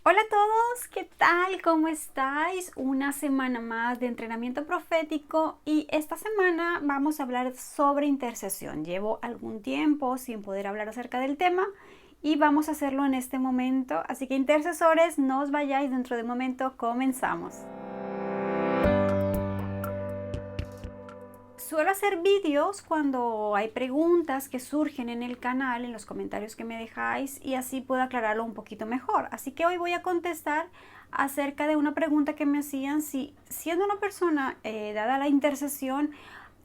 Hola a todos, ¿qué tal? ¿Cómo estáis? Una semana más de entrenamiento profético y esta semana vamos a hablar sobre intercesión. Llevo algún tiempo sin poder hablar acerca del tema y vamos a hacerlo en este momento. Así que intercesores, no os vayáis, dentro de un momento comenzamos. Suelo hacer vídeos cuando hay preguntas que surgen en el canal, en los comentarios que me dejáis, y así puedo aclararlo un poquito mejor. Así que hoy voy a contestar acerca de una pregunta que me hacían, si siendo una persona dada la intercesión,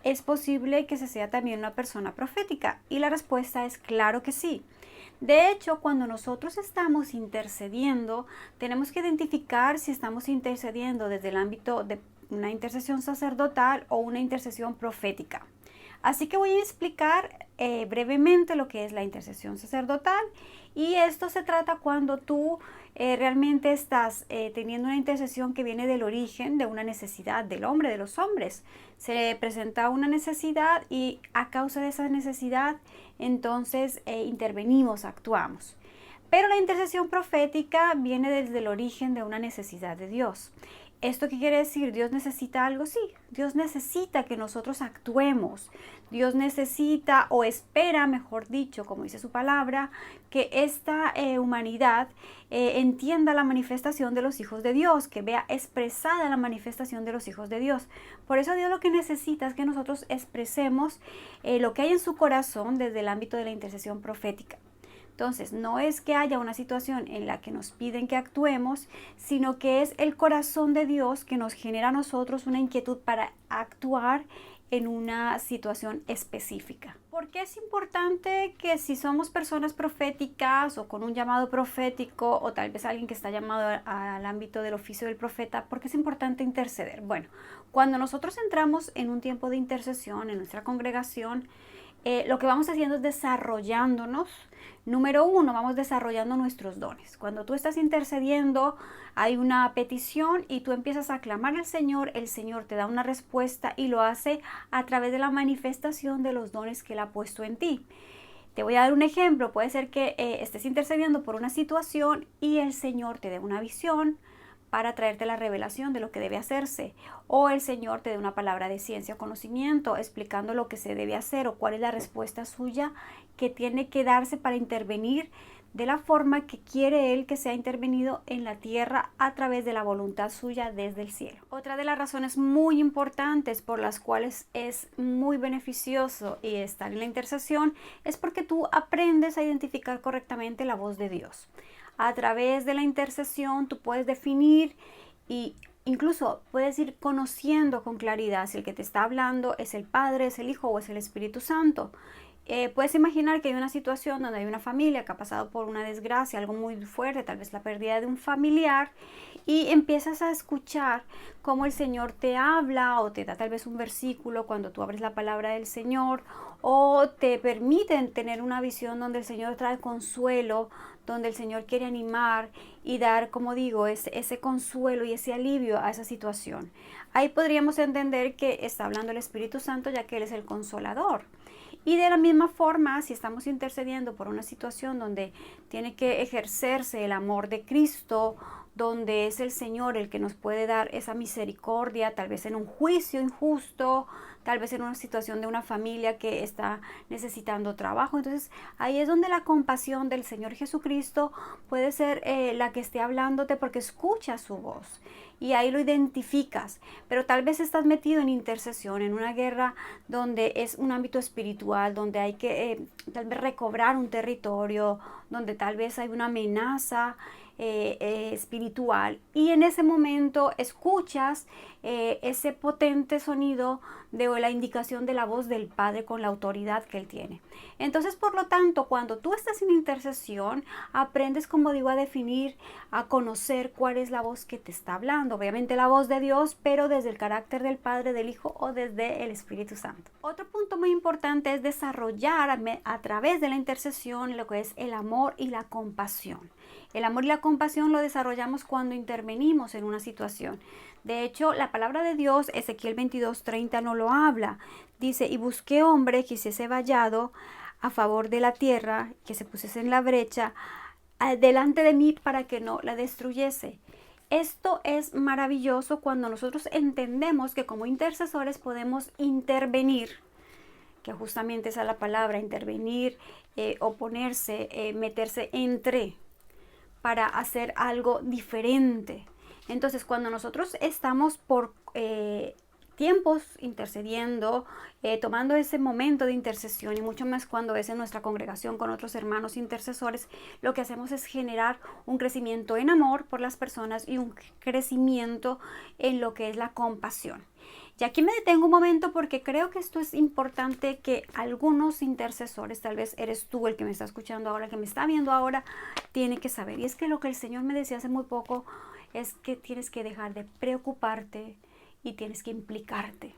es posible que se sea también una persona profética. Y la respuesta es claro que sí. De hecho, cuando nosotros estamos intercediendo, tenemos que identificar si estamos intercediendo desde el ámbito de una intercesión sacerdotal o una intercesión profética. Así que voy a explicar brevemente lo que es la intercesión sacerdotal, y esto se trata cuando tú realmente estás teniendo una intercesión que viene del origen de una necesidad del hombre, de los hombres. Se presenta una necesidad y a causa de esa necesidad entonces intervenimos, actuamos. Pero la intercesión profética viene desde el origen de una necesidad de Dios. ¿Esto qué quiere decir? ¿Dios necesita algo? Sí, Dios necesita que nosotros actuemos. Dios necesita o espera, mejor dicho, como dice su palabra, que esta humanidad entienda la manifestación de los hijos de Dios, que vea expresada la manifestación de los hijos de Dios. Por eso Dios lo que necesita es que nosotros expresemos lo que hay en su corazón desde el ámbito de la intercesión profética. Entonces, no es que haya una situación en la que nos piden que actuemos, sino que es el corazón de Dios que nos genera a nosotros una inquietud para actuar en una situación específica. ¿Por qué es importante que si somos personas proféticas o con un llamado profético, o tal vez alguien que está llamado al ámbito del oficio del profeta, por qué es importante interceder? Bueno, cuando nosotros entramos en un tiempo de intercesión en nuestra congregación, lo que vamos haciendo es desarrollándonos. Número uno, vamos desarrollando nuestros dones. Cuando tú estás intercediendo, hay una petición y tú empiezas a clamar al Señor, el Señor te da una respuesta y lo hace a través de la manifestación de los dones que Él ha puesto en ti. Te voy a dar un ejemplo. Puede ser que estés intercediendo por una situación y el Señor te dé una visión para traerte la revelación de lo que debe hacerse, o el Señor te dé una palabra de ciencia o conocimiento explicando lo que se debe hacer o cuál es la respuesta suya que tiene que darse para intervenir de la forma que quiere Él que sea intervenido en la tierra a través de la voluntad suya desde el cielo. Otra de las razones muy importantes por las cuales es muy beneficioso y estar en la intercesión es porque tú aprendes a identificar correctamente la voz de Dios. A través de la intercesión tú puedes definir y incluso puedes ir conociendo con claridad si el que te está hablando es el Padre, es el Hijo o es el Espíritu Santo. Puedes imaginar que hay una situación donde hay una familia que ha pasado por una desgracia, algo muy fuerte, tal vez la pérdida de un familiar, y empiezas a escuchar cómo el Señor te habla o te da tal vez un versículo cuando tú abres la palabra del Señor, o te permiten tener una visión donde el Señor trae consuelo, donde el Señor quiere animar y dar, como digo, ese consuelo y ese alivio a esa situación. Ahí podríamos entender que está hablando el Espíritu Santo, ya que Él es el consolador. Y de la misma forma, si estamos intercediendo por una situación donde tiene que ejercerse el amor de Cristo, donde es el Señor el que nos puede dar esa misericordia, tal vez en un juicio injusto, tal vez en una situación de una familia que está necesitando trabajo. Entonces ahí es donde la compasión del Señor Jesucristo puede ser la que esté hablándote, porque escucha su voz y ahí lo identificas. Pero tal vez estás metido en intercesión, en una guerra donde es un ámbito espiritual, donde hay que tal vez recobrar un territorio, donde tal vez hay una amenaza espiritual, y en ese momento escuchas ese potente sonido de la indicación de la voz del Padre con la autoridad que Él tiene. Entonces, por lo tanto, cuando tú estás en intercesión, aprendes, como digo, a definir, a conocer cuál es la voz que te está hablando. Obviamente la voz de Dios, pero desde el carácter del Padre, del Hijo o desde el Espíritu Santo. Otro punto muy importante es desarrollar a través de la intercesión lo que es el amor y la compasión. El amor y la compasión lo desarrollamos cuando intervenimos en una situación. De hecho, la palabra de Dios, Ezequiel 22:30, no lo habla. Dice: y busqué hombre que hiciese vallado a favor de la tierra, que se pusiese en la brecha delante de mí para que no la destruyese. Esto es maravilloso cuando nosotros entendemos que como intercesores podemos intervenir, que justamente esa es la palabra, intervenir, oponerse, meterse entre, para hacer algo diferente. Entonces, cuando nosotros estamos por tiempos intercediendo, tomando ese momento de intercesión, y mucho más cuando es en nuestra congregación con otros hermanos intercesores, lo que hacemos es generar un crecimiento en amor por las personas y un crecimiento en lo que es la compasión. Y aquí me detengo un momento porque creo que esto es importante, que algunos intercesores, tal vez eres tú el que me está escuchando ahora, el que me está viendo ahora, tiene que saber. Y es que lo que el Señor me decía hace muy poco es que tienes que dejar de preocuparte y tienes que implicarte.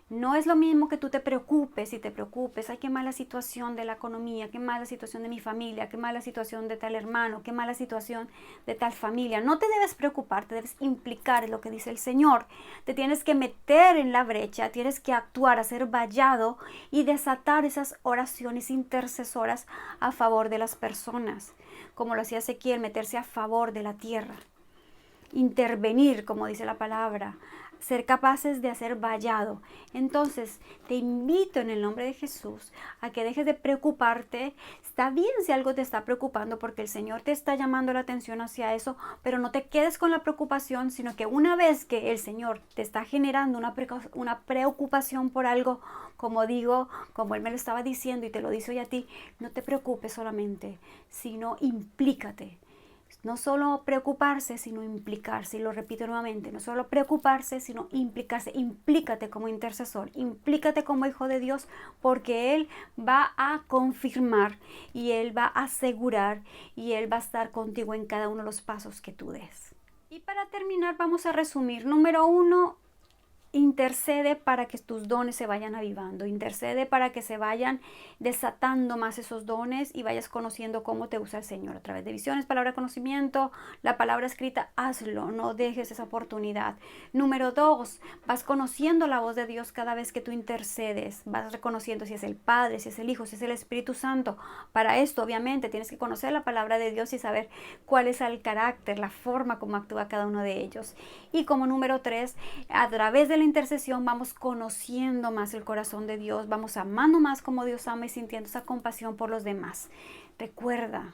No es lo mismo que tú te preocupes y te preocupes, ay, qué mala situación de la economía, qué mala situación de mi familia, qué mala situación de tal hermano, qué mala situación de tal familia. No te debes preocupar, te debes implicar en lo que dice el Señor. Te tienes que meter en la brecha, tienes que actuar, hacer vallado y desatar esas oraciones intercesoras a favor de las personas, como lo hacía Ezequiel, meterse a favor de la tierra. Intervenir, como dice la palabra, ser capaces de hacer vallado. Entonces, te invito en el nombre de Jesús a que dejes de preocuparte. Está bien si algo te está preocupando, porque el Señor te está llamando la atención hacia eso, pero no te quedes con la preocupación, sino que una vez que el Señor te está generando una preocupación por algo, como digo, como Él me lo estaba diciendo y te lo dice hoy a ti, no te preocupes solamente, sino implícate. No solo preocuparse, sino implicarse. Y lo repito nuevamente, no solo preocuparse, sino implicarse. Implícate como intercesor, implícate como hijo de Dios, porque Él va a confirmar y Él va a asegurar y Él va a estar contigo en cada uno de los pasos que tú des. Y para terminar, vamos a resumir. Número 1, intercede para que tus dones se vayan avivando, intercede para que se vayan desatando más esos dones y vayas conociendo cómo te usa el Señor a través de visiones, palabra, conocimiento, la palabra escrita. Hazlo, no dejes esa oportunidad. Número 2, vas conociendo la voz de Dios cada vez que tú intercedes, vas reconociendo si es el Padre, si es el Hijo, si es el Espíritu Santo. Para esto, obviamente, tienes que conocer la palabra de Dios y saber cuál es el carácter, la forma como actúa cada uno de ellos. Y como número 3, a través de la intercesión vamos conociendo más el corazón de Dios, vamos amando más como Dios ama y sintiendo esa compasión por los demás. Recuerda,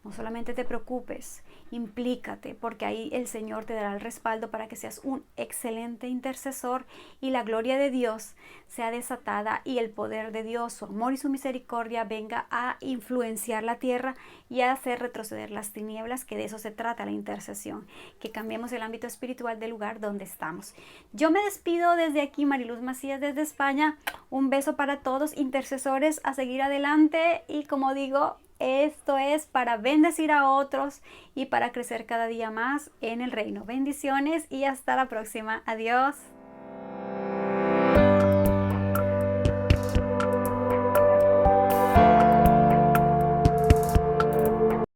no solamente te preocupes, implícate, porque ahí el Señor te dará el respaldo para que seas un excelente intercesor y la gloria de Dios sea desatada y el poder de Dios, su amor y su misericordia venga a influenciar la tierra y a hacer retroceder las tinieblas, que de eso se trata la intercesión, que cambiemos el ámbito espiritual del lugar donde estamos. Yo me despido desde aquí, Mariluz Macías desde España. Un beso para todos, intercesores, a seguir adelante y como digo, esto es para bendecir a otros y para crecer cada día más en el reino. Bendiciones y hasta la próxima. Adiós.